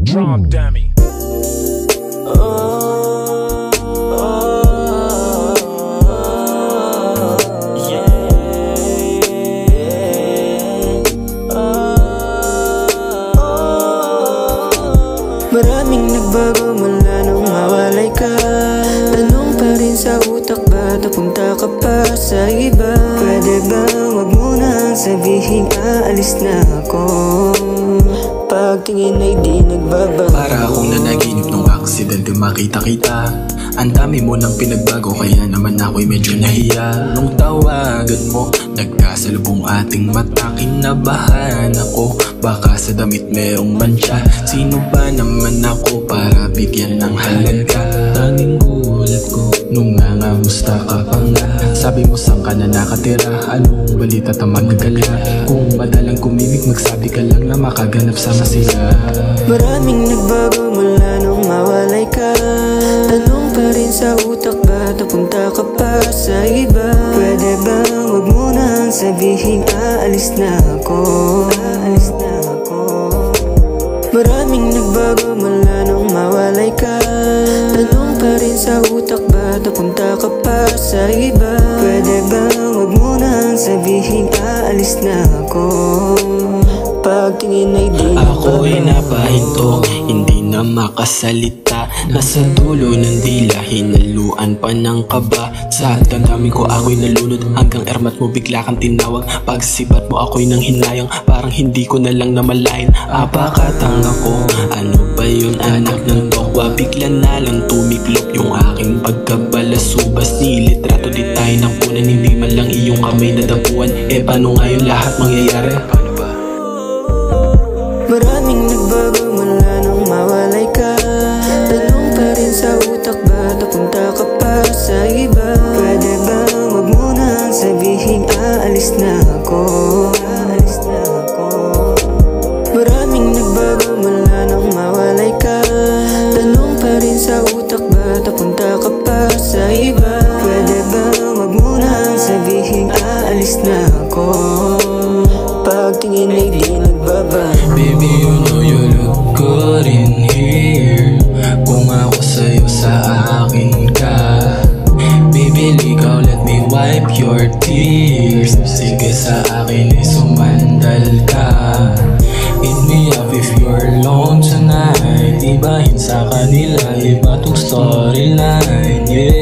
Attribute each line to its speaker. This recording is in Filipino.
Speaker 1: Drum dummy.
Speaker 2: Maraming nagbago mula nung mawalay ka. Tanong pa rin sa utak, ba't napunta ka pa sa iba? Pwede ba wag mo nang sabihin aalis na ako? Pagtingin ay di nagbabago.
Speaker 3: Para akong nanaginip nung aksidente makita kita. Ang dami mo nang pinagbago, kaya naman ako'y medyo nahiya. Nung tawagan mo, nagkasalubong ating mata. Kinabahan ako, baka sa damit merong mancha. Sino ba naman ako para bigyan ng halaga? Tanging gulat ko nung nangamusta ka pa nga. Sabi mo saan ka na nakatira, anong balita tamad ka lang? Kung madalang kumibig, magsabi ka lang na makaganap sama sila.
Speaker 2: Maraming nagbago mula nung mawalay ka. Tanong pa rin sa utak, ba't napunta ka pa sa iba? Pwede ba wag mo nang sabihin aalis na ako? Aalis na ako. Maraming nagbago mula nung mawalay ka. Tanong pa rin sa utak, ba't napunta ka pa sa iba? Pwede ba wag mo nang sabihin aalis na ako? Pagtingin ay di
Speaker 3: ako'y napahinto, hindi na makasalita. Nasa dulo ng dila, hinaluan pa ng kaba. Sa damdamin ko ako'y nalunod, hanggang ermat mo bigla kang tinawag. Pagsipat mo ako'y nang hinayang, parang hindi ko na lang namalayan. Apakatanga ko, ano ba yun anak ng tokwa? Bigla na lang tumiklop yung aking pagkabalasubas. Nilitrato di tayo nakunan, hindi man lang iyong kamay nadapuan. Paano ngayon lahat mangyayari?
Speaker 2: Maraming nagbago mula nung mawalay ka. Tanong pa rin sa utak, ba't napunta ka pa sa iba? Pwede ba wag mo nang sabihin aalis na ako? Aalis na ako. Maraming nagbago mula nung mawalay ka. Tanong pa rin sa utak, ba't napunta ka pa sa iba? Pwede ba wag mo nang sabihin aalis na ako? Pagtingin ay di nagbabago.
Speaker 3: Baby, you know you look good in here. Kung ako sa'yo, sa akin ka. Baby, ligaw, let me wipe your tears. Sige, sa akin ay sumandal ka. Hit me up if you're alone tonight. Ibahin sa kanila, iba tong storyline, yeah.